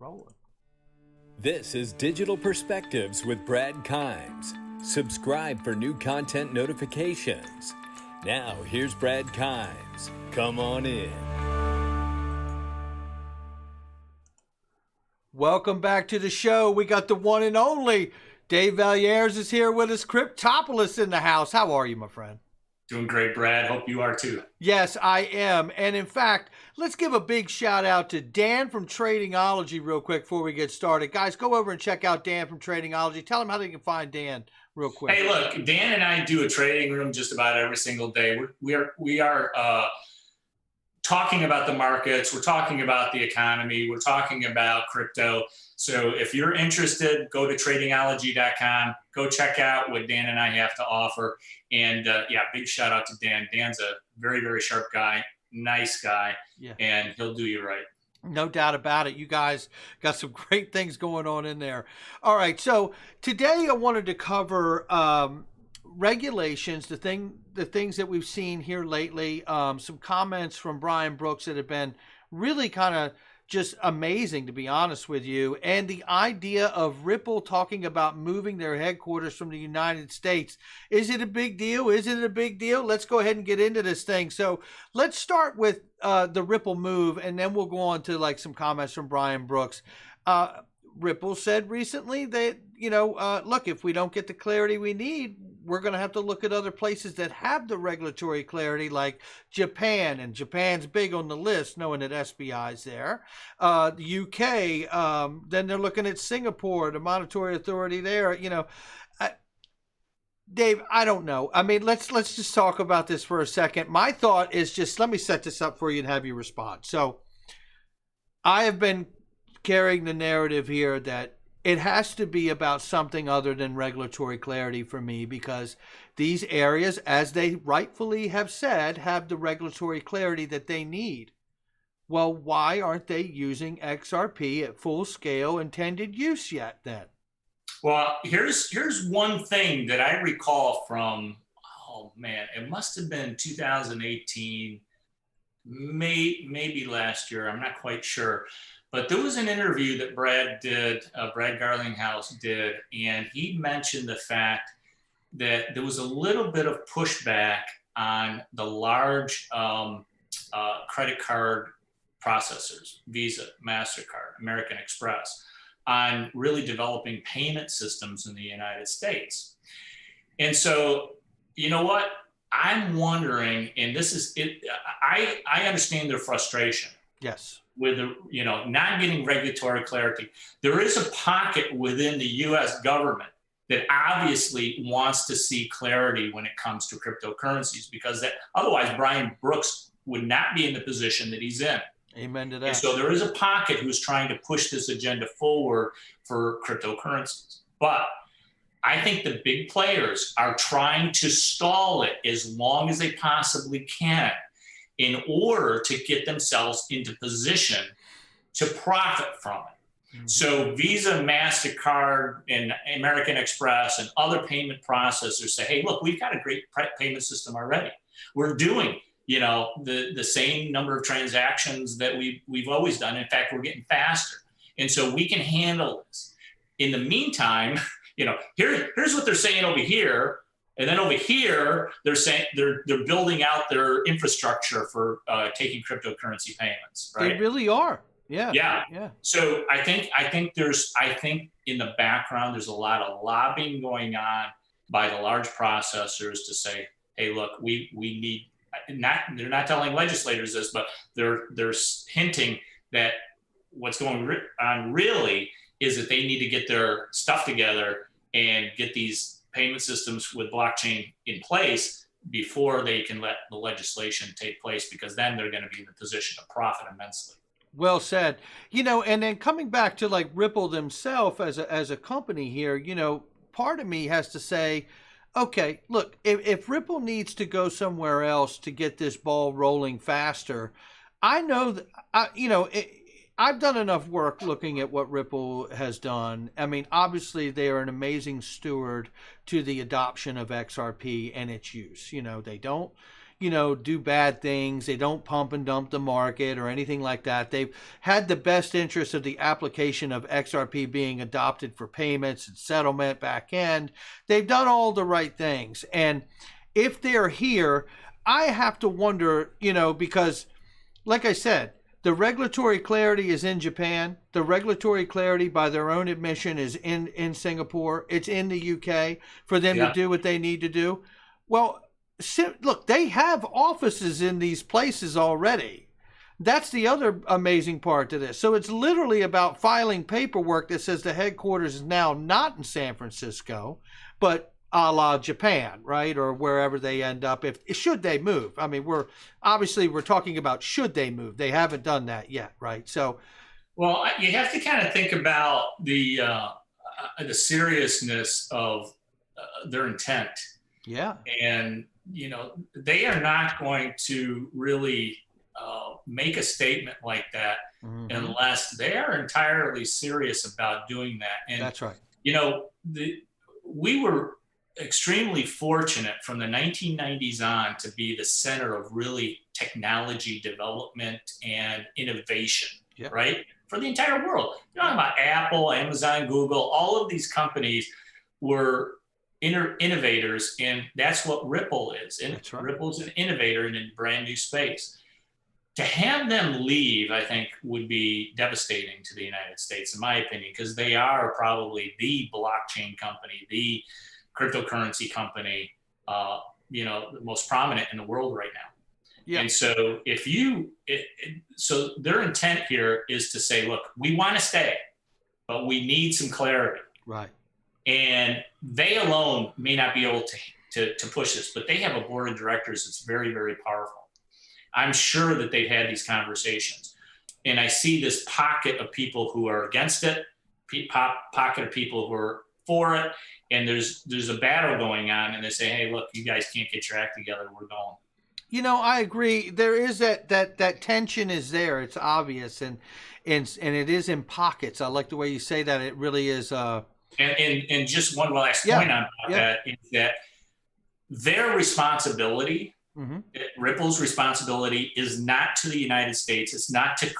rolling. This is Digital Perspectives with Brad Kimes. Subscribe for new content notifications. Now, here's Brad Kimes. Come on in. Welcome back to the show. We got the one and only Dave Valiers is here with us. Cryptopolis in the house. How are you, my friend? Doing great, Brad. Hope you are too. Yes, I am. And in fact, let's give a big shout out to Dan from Tradingology real quick before we get started. Guys, go over and check out Dan from Tradingology. Tell them how they can find Dan real quick. Hey, look, Dan and I do a trading room just about every single day. We are talking about the markets. We're talking about the economy. We're talking about crypto. So if you're interested, go to tradingology.com. Go check out what Dan and I have to offer. And big shout out to Dan. Dan's a very, very sharp guy, nice guy, and he'll do you right. No doubt about it. You guys got some great things going on in there. All right. So today I wanted to cover regulations, the things that we've seen here lately, some comments from Brian Brooks that have been really kind of just amazing, to be honest with you, and the idea of Ripple talking about moving their headquarters from the United States. Is it a big deal? Isn't it a big deal? Let's go ahead and get into this thing. So let's start with the Ripple move, and then we'll go on to like some comments from Brian Brooks. Ripple said recently that, look, if we don't get the clarity we need, we're going to have to look at other places that have the regulatory clarity, like Japan, and Japan's big on the list, knowing that SBI's there. The UK, then they're looking at Singapore, the monetary authority there. Dave, I don't know. I mean, let's just talk about this for a second. My thought is just, let me set this up for you and have you respond. So I have been carrying the narrative here that it has to be about something other than regulatory clarity for me, because these areas, as they rightfully have said, have the regulatory clarity that they need. Well, why aren't they using XRP at full scale intended use yet then? Well, here's one thing that I recall from, it must have been 2018, maybe last year. I'm not quite sure. But there was an interview that Brad Garlinghouse did, and he mentioned the fact that there was a little bit of pushback on the large credit card processors, Visa, MasterCard, American Express, on really developing payment systems in the United States. And so, you know what? I'm wondering, and this is it, I understand their frustration. Yes. With not getting regulatory clarity. There is a pocket within the US government that obviously wants to see clarity when it comes to cryptocurrencies, because otherwise Brian Brooks would not be in the position that he's in. Amen to that. And so there is a pocket who's trying to push this agenda forward for cryptocurrencies. But I think the big players are trying to stall it as long as they possibly can, in order to get themselves into position to profit from it. Mm-hmm. So Visa, MasterCard, and American Express and other payment processors say, hey, look, we've got a great payment system already. We're doing, the same number of transactions that we've always done. In fact, we're getting faster. And so we can handle this. In the meantime, here's what they're saying over here. And then over here, they're saying they're building out their infrastructure for taking cryptocurrency payments. Right? They really are. Yeah. So I think in the background there's a lot of lobbying going on by the large processors to say, hey, look, we need they're not telling legislators this, but they're hinting that what's going on really is that they need to get their stuff together and get these payment systems with blockchain in place before they can let the legislation take place, because then they're going to be in the position to profit immensely. Well said. And then coming back to like Ripple themselves as a company here, part of me has to say, okay, look, if Ripple needs to go somewhere else to get this ball rolling faster, I know that, I've done enough work looking at what Ripple has done. I mean, obviously, they are an amazing steward to the adoption of XRP and its use. They don't, do bad things. They don't pump and dump the market or anything like that. They've had the best interest of the application of XRP being adopted for payments and settlement back end. They've done all the right things. And if they're here, I have to wonder, because like I said, the regulatory clarity is in Japan. The regulatory clarity, by their own admission, is in Singapore. It's in the UK for them to do what they need to do. Well, look, they have offices in these places already. That's the other amazing part to this. So it's literally about filing paperwork that says the headquarters is now not in San Francisco, but a la Japan, right? Or wherever they end up, should they move. I mean, we're talking about should they move. They haven't done that yet, right? So, well, you have to kind of think about the seriousness of their intent. Yeah. And, they are not going to really make a statement like that unless they are entirely serious about doing that. And that's right. We were extremely fortunate from the 1990s on to be the center of really technology development and innovation, right? For the entire world. You're talking about Apple, Amazon, Google, all of these companies were innovators, and that's what Ripple is. And right. Ripple's an innovator in a brand new space. To have them leave, I think, would be devastating to the United States, in my opinion, because they are probably the blockchain company, the cryptocurrency company, the most prominent in the world right now. Yeah. And so so their intent here is to say, look, we want to stay, but we need some clarity. Right. And they alone may not be able to push this, but they have a board of directors that's very, very powerful. I'm sure that they've had these conversations. And I see this pocket of people who are against it, pocket of people who are for it. And there's a battle going on, and they say, hey, look, you guys can't get your act together. We're going. I agree. There is that tension is there. It's obvious. And it is in pockets. I like the way you say that. It really is. And just one last point on that is that their responsibility, Ripple's responsibility, is not to the United States. It's not to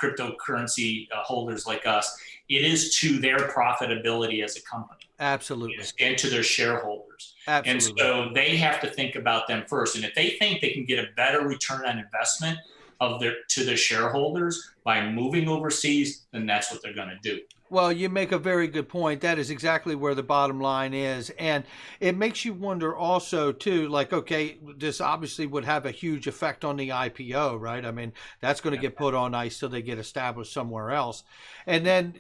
cryptocurrency holders like us. It is to their profitability as a company. Absolutely. And to their shareholders. Absolutely. And so they have to think about them first. And if they think they can get a better return on investment to their shareholders by moving overseas, then that's what they're going to do. Well, you make a very good point. That is exactly where the bottom line is. And it makes you wonder also, too, like, okay, this obviously would have a huge effect on the IPO, right? I mean, that's going to get put on ice till they get established somewhere else. And then,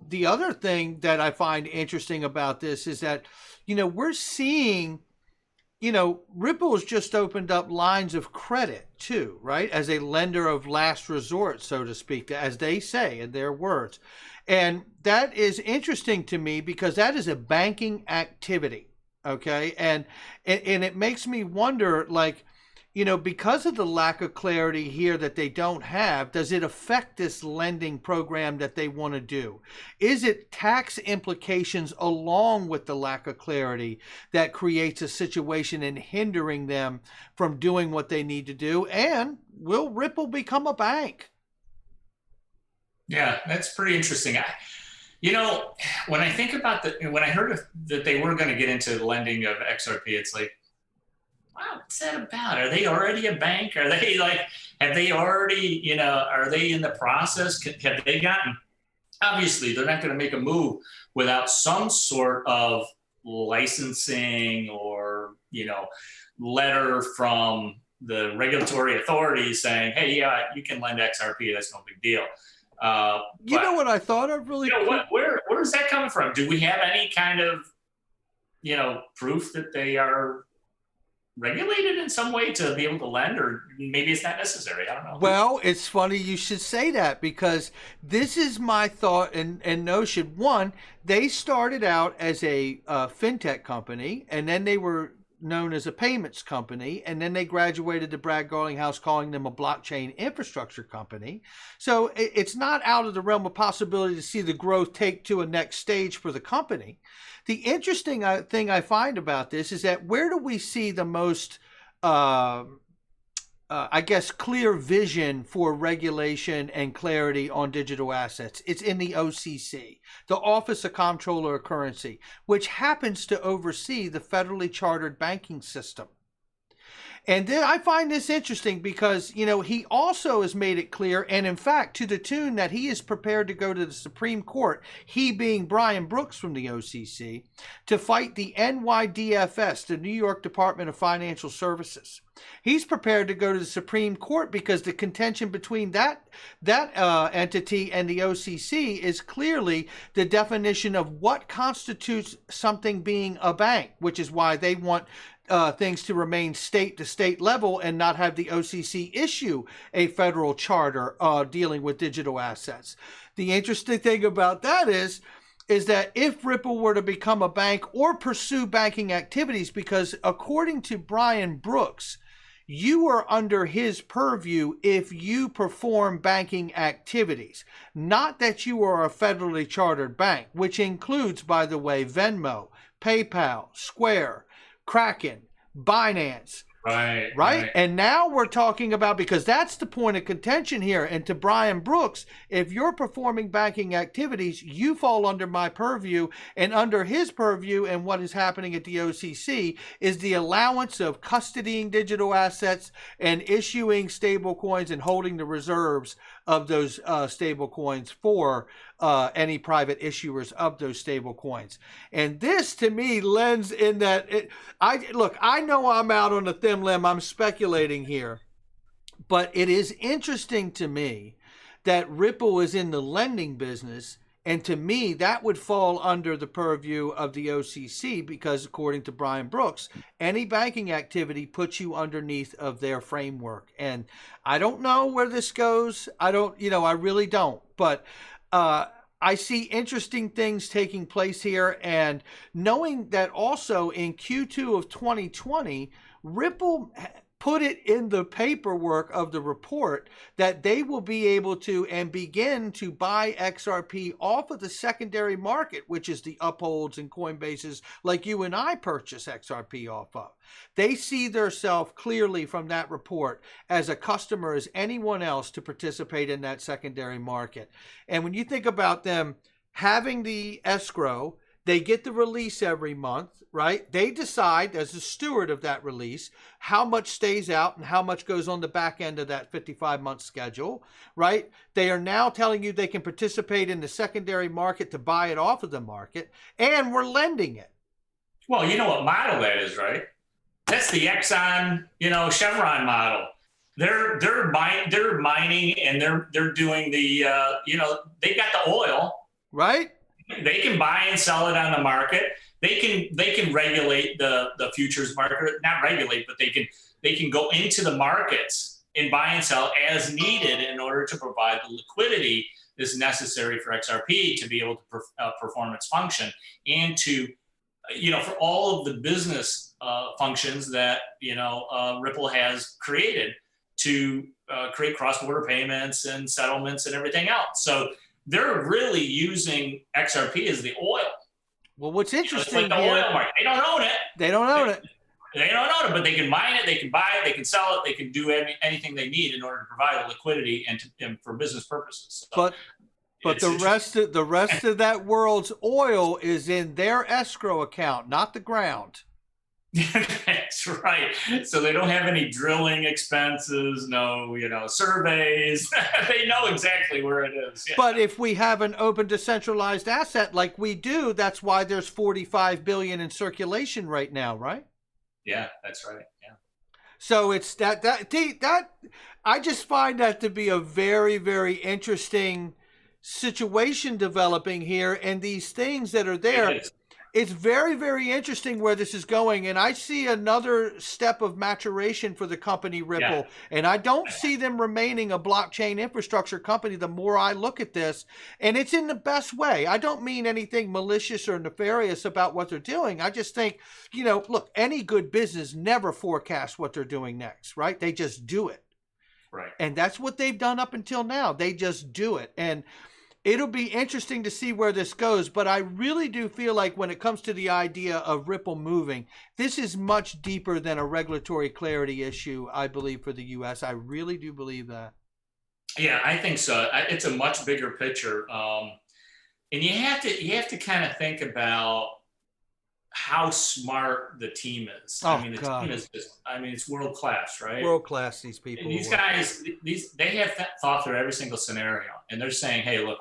the other thing that I find interesting about this is that, we're seeing, Ripple has just opened up lines of credit too, right? As a lender of last resort, so to speak, as they say in their words. And that is interesting to me because that is a banking activity. Okay. And it makes me wonder, like, because of the lack of clarity here that they don't have, does it affect this lending program that they want to do? Is it tax implications along with the lack of clarity that creates a situation and hindering them from doing what they need to do? And will Ripple become a bank? Yeah, that's pretty interesting. When I think about when I heard that they were going to get into the lending of XRP, it's like, wow, what's that about? Are they already a bank? Are they have they already, are they in the process? Have they gotten, obviously they're not going to make a move without some sort of licensing or, letter from the regulatory authorities saying, hey, yeah, you can lend XRP. That's no big deal. Know what I thought of really? Where is that coming from? Do we have any kind of, proof that they are regulated in some way to be able to lend, or maybe it's not necessary? I don't know. Well, it's funny you should say that, because this is my thought and notion. One, they started out as a fintech company, and then they were known as a payments company, and then they graduated to Brad Garlinghouse calling them a blockchain infrastructure company. So it's not out of the realm of possibility to see the growth take to a next stage for the company. The interesting thing I find about this is that where do we see the most I guess, clear vision for regulation and clarity on digital assets. It's in the OCC, the Office of Comptroller of Currency, which happens to oversee the federally chartered banking system. And then I find this interesting because, you know, he also has made it clear, and in fact, to the tune that he is prepared to go to the Supreme Court, he being Brian Brooks from the OCC, to fight the NYDFS, the New York Department of Financial Services. He's prepared to go to the Supreme Court because the contention between that entity and the OCC is clearly the definition of what constitutes something being a bank, which is why they want things to remain state to state level and not have the OCC issue a federal charter dealing with digital assets. The interesting thing about that is that if Ripple were to become a bank or pursue banking activities, because according to Brian Brooks, you are under his purview if you perform banking activities, not that you are a federally chartered bank, which includes, by the way, Venmo, PayPal, Square, Kraken, Binance. Right. And now we're talking about, because that's the point of contention here. And to Brian Brooks, if you're performing banking activities, you fall under my purview, and under his purview. And what is happening at the OCC is the allowance of custodying digital assets and issuing stable coins and holding the reserves of those stable coins for any private issuers of those stable coins. And this, to me, lends in that I know I'm out on a thin limb. I'm speculating here, but it is interesting to me that Ripple is in the lending business. And to me, that would fall under the purview of the OCC because, according to Brian Brooks, any banking activity puts you underneath of their framework. And I don't know where this goes. I really don't. But I see interesting things taking place here. And knowing that also in Q2 of 2020, Ripple put it in the paperwork of the report that they will be able to and begin to buy XRP off of the secondary market, which is the Upholds and Coinbases like you and I purchase XRP off of. They see themselves clearly from that report as a customer as anyone else to participate in that secondary market. And when you think about them having the escrow, they get the release every month, right? They decide, as a steward of that release, how much stays out and how much goes on the back end of that 55-month schedule, right? They are now telling you they can participate in the secondary market to buy it off of the market, and we're lending it. Well, you know what model that is, right? That's the Exxon, Chevron model. They're mining and they're doing the, they got the oil, right? They can buy and sell it on the market. They can regulate the futures market, not regulate, but they can go into the markets and buy and sell as needed in order to provide the liquidity that's necessary for XRP to be able to perform its function and to, for all of the business functions that, Ripple has created to create cross-border payments and settlements and everything else. So they're really using XRP as the oil. Well, what's interesting it's like the oil market. They don't own it. They don't own it. They don't own it, but they can mine it, they can buy it, they can sell it, they can do anything they need in order to provide the liquidity and for business purposes. So but the rest of that world's oil is in their escrow account, not the ground. That's right. So they don't have any drilling expenses, no, surveys. They know exactly where it is. Yeah. But if we have an open decentralized asset like we do, that's why there's 45 billion in circulation right now, right? Yeah, that's right. Yeah. So it's that I just find that to be a very, very interesting situation developing here, and these things that are there. It's very, very interesting where this is going, and I see another step of maturation for the company Ripple, and I don't see them remaining a blockchain infrastructure company the more I look at this, and it's in the best way. I don't mean anything malicious or nefarious about what they're doing. I just think, look, any good business never forecasts what they're doing next, right? They just do it. Right. And that's what they've done up until now. They just do it. And It'll be interesting to see where this goes, but I really do feel like when it comes to the idea of Ripple moving, this is much deeper than a regulatory clarity issue, I believe, for the U.S. I really do believe that. Yeah, I think so. It's a much bigger picture, and you have to kind of think about how smart the team is. Oh, I mean, the God. team is just, I mean, it's world class, right? World class, these people. And these guys, they have thought through every single scenario, and they're saying, "Hey, look,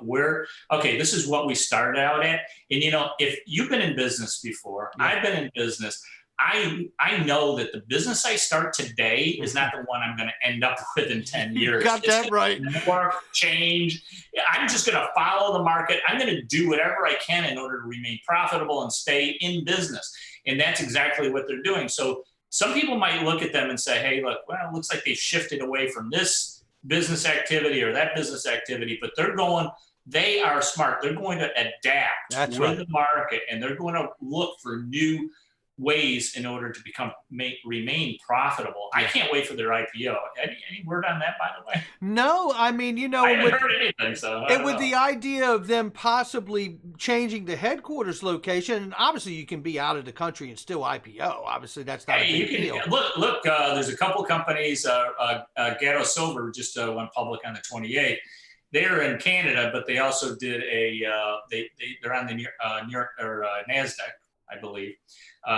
okay. This is what we started out at." And if you've been in business before, yeah. I've been in business. I know that the business I start today is not the one I'm going to end up with in 10 years. You got that right. More change. I'm just going to follow the market. I'm going to do whatever I can in order to remain profitable and stay in business. And that's exactly what they're doing. So some people might look at them and say, hey, look, well, it looks like they've shifted away from this business activity or that business activity, but they are smart. They're going to adapt with the market, and they're going to look for new ways in order to remain profitable. I can't wait for their IPO. Any word on that, by the way? No, I mean, I haven't heard anything. So and with the idea of them possibly changing the headquarters location, and obviously you can be out of the country and still IPO. Obviously, that's not a big deal. Look. There's a couple companies. Gatto Silver just went public on the 28th. They're in Canada, but they also did they're on the New York or NASDAQ, I believe.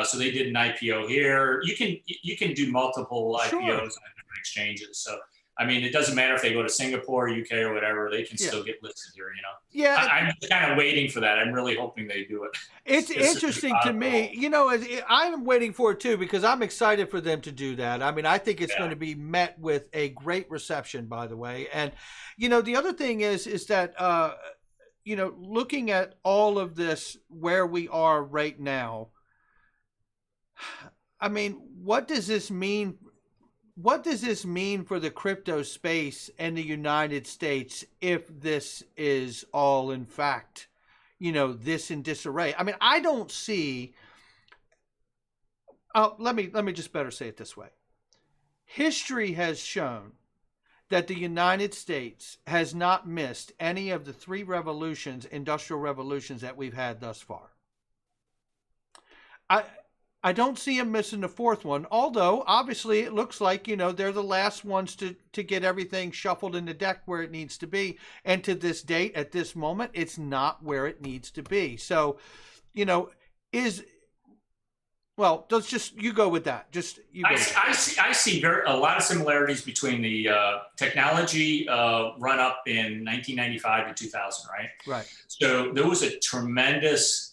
So they did an IPO here. You can do multiple IPOs on different exchanges. So I mean, it doesn't matter if they go to Singapore, UK, or whatever. They can still get listed here. Yeah, I'm just kind of waiting for that. I'm really hoping they do it. It's interesting to me. I'm waiting for it too because I'm excited for them to do that. I mean, I think it's going to be met with a great reception. By the way, and the other thing is that looking at all of this where we are right now. I mean, what does this mean? What does this mean for the crypto space in the United States if this is all in fact, this in disarray? I mean, I don't see. Let me just better say it this way. History has shown that the United States has not missed any of the 3 industrial revolutions that we've had thus far. I don't see them missing the 4th one, although obviously it looks like, they're the last ones to get everything shuffled in the deck where it needs to be. And to this date, at this moment, it's not where it needs to be. So, let's just, you go with that. I see a lot of similarities between the technology run up in 1995 to 2000, right? Right. So there was a tremendous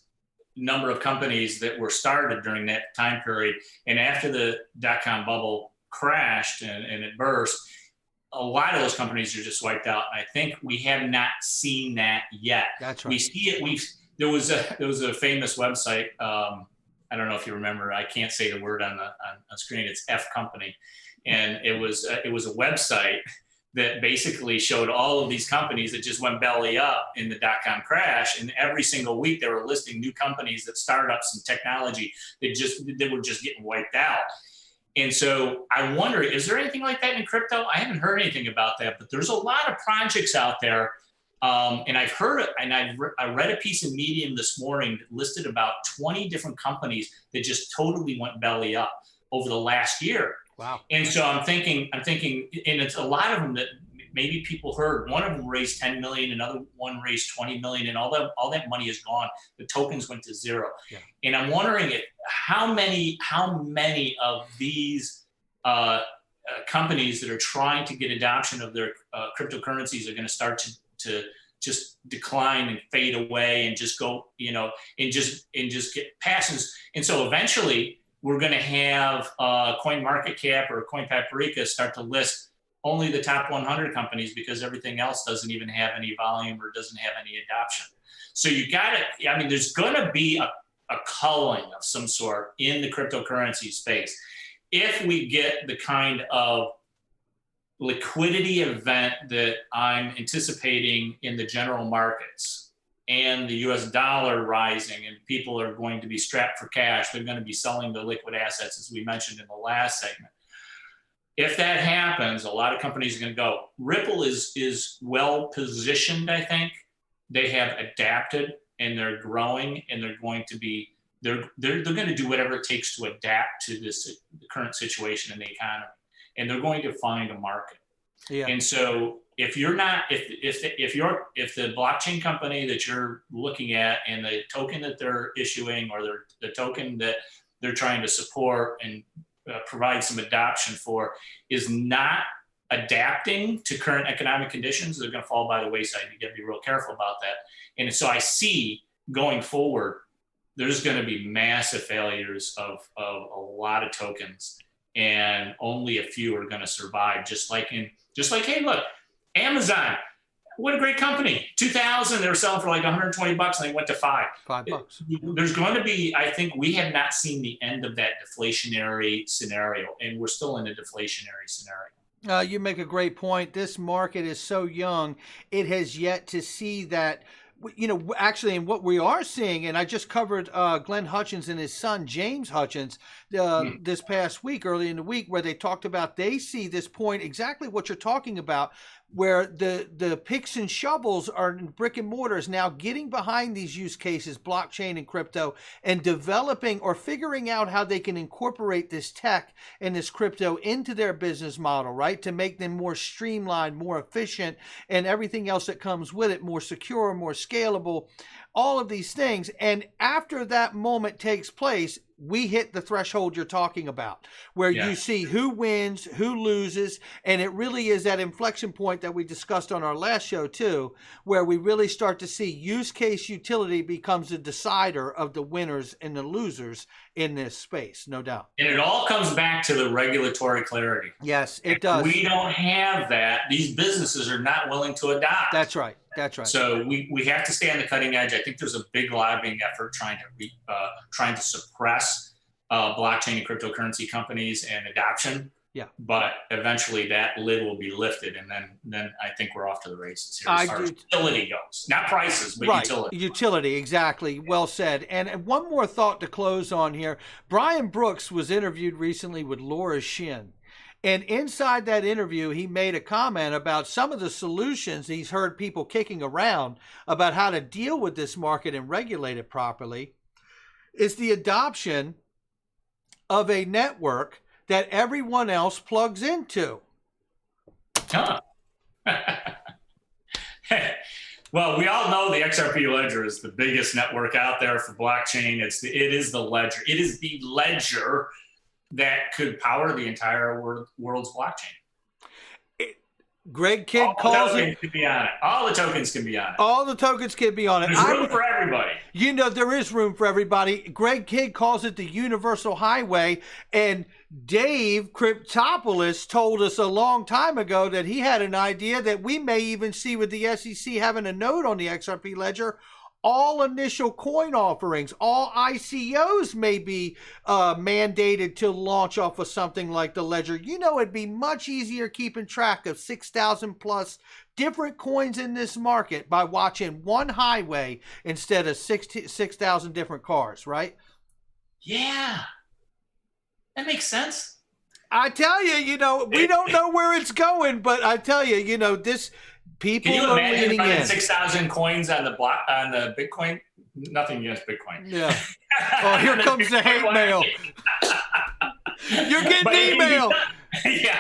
number of companies that were started during that time period. And after the dot-com bubble crashed and it burst, a lot of those companies are just wiped out. And I think we have not seen that yet. That's right. We see it. There was a famous website. I don't know if you remember. I can't say the word on screen. It's F Company, and it was a website that basically showed all of these companies that just went belly up in the dot-com crash. And every single week they were listing new companies, that startups and technology that were just getting wiped out. And so I wonder, is there anything like that in crypto? I haven't heard anything about that, but there's a lot of projects out there. And I've heard it, and I read a piece in Medium this morning that listed about 20 different companies that just totally went belly up over the last year. Wow. And so I'm thinking, and it's a lot of them that maybe people heard. One of them raised 10 million, another one raised 20 million, and all that money is gone. The tokens went to zero. Yeah. And I'm wondering how many of these companies that are trying to get adoption of their cryptocurrencies are going to start to just decline and fade away and just go, and just get passes. And so eventually we're going to have CoinMarketCap or CoinPaprika start to list only the top 100 companies because everything else doesn't even have any volume or doesn't have any adoption. So there's going to be a culling of some sort in the cryptocurrency space if we get the kind of liquidity event that I'm anticipating in the general markets, and the US dollar rising, and people are going to be strapped for cash. They're going to be selling the liquid assets, as we mentioned in the last segment. If that happens, a lot of companies are going to go. Ripple is well positioned, I think, they have adapted and they're growing, and they're going to be they're going to do whatever it takes to adapt to this current situation in the economy, and they're going to find a market. Yeah. And so if you're not, if the blockchain company that you're looking at and the token that they're issuing, or the token that they're trying to support and provide some adoption for, is not adapting to current economic conditions, they're going to fall by the wayside. You got to be real careful about that. And so I see going forward, there's going to be massive failures of a lot of tokens, and only a few are going to survive. Just like, hey, look, Amazon, what a great company. 2000, they were selling for like $120 and they went to $5. There's going to be, I think we have not seen the end of that deflationary scenario, and we're still in a deflationary scenario. You make a great point. This market is so young. It has yet to see that, actually, and what we are seeing, and I just covered Glenn Hutchins and his son, James Hutchins, this past week, early in the week, where they talked about they see this point, exactly what you're talking about, where the picks and shovels are in brick and mortars now getting behind these use cases, blockchain and crypto, and developing or figuring out how they can incorporate this tech and this crypto into their business model, right? To make them more streamlined, more efficient, and everything else that comes with it, more secure, more scalable, all of these things. And after that moment takes place, we hit the threshold you're talking about, where you see who wins, who loses, and it really is that inflection point that we discussed on our last show too, where we really start to see use case utility becomes the decider of the winners and the losers in this space, no doubt. And it all comes back to the regulatory clarity. Yes, it does. We don't have that. These businesses are not willing to adopt. That's right. That's right. So we have to stay on the cutting edge. I think there's a big lobbying effort trying to suppress blockchain and cryptocurrency companies and adoption. Yeah. But eventually that lid will be lifted, and then I think we're off to the races here as far as utility goes. Not prices, but utility. Utility, exactly. Well said. And one more thought to close on here. Brian Brooks was interviewed recently with Laura Shin. And inside that interview, he made a comment about some of the solutions he's heard people kicking around about how to deal with this market and regulate it properly. Is the adoption of a network that everyone else plugs into. Huh. Well, we all know the XRP ledger is the biggest network out there for blockchain. It is the ledger. It is the ledger that could power the entire world's blockchain. Greg Kidd calls it. All the tokens can be on it. All the tokens can be on it. There's room for everybody. There is room for everybody. Greg Kidd calls it the universal highway. And Dave Cryptopolis told us a long time ago that he had an idea that we may even see with the SEC having a note on the XRP ledger. All initial coin offerings, all ICOs may be mandated to launch off of something like the ledger. It'd be much easier keeping track of 6,000 plus different coins in this market by watching one highway instead of 6,000 different cars, right? Yeah. That makes sense. I tell you, we don't know where it's going, but I tell you, this... People Can you are imagine leaning in. 6,000 coins on the Bitcoin? Nothing against Bitcoin. Yeah. Oh, here comes the hate mail. You're getting email. Yeah,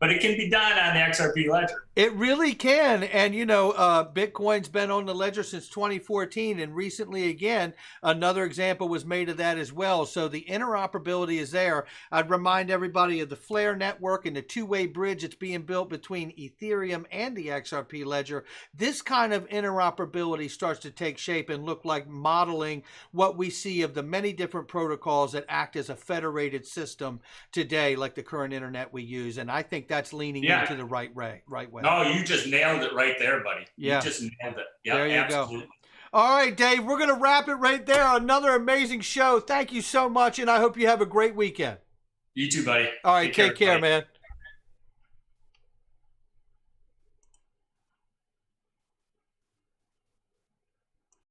but it can be done on the XRP ledger. It really can. And, Bitcoin's been on the ledger since 2014. And recently, again, another example was made of that as well. So the interoperability is there. I'd remind everybody of the Flare network and the two-way bridge that's being built between Ethereum and the XRP ledger. This kind of interoperability starts to take shape and look like modeling what we see of the many different protocols that act as a federated system today, like the current internet we use. And I think that's leaning into the right way. No, you just nailed it right there, buddy. Yeah. You just nailed it. Yeah, there you absolutely. go. All right, Dave, we're going to wrap it right there. Another amazing show. Thank you so much, and I hope you have a great weekend. You too, buddy. All right, take care, man.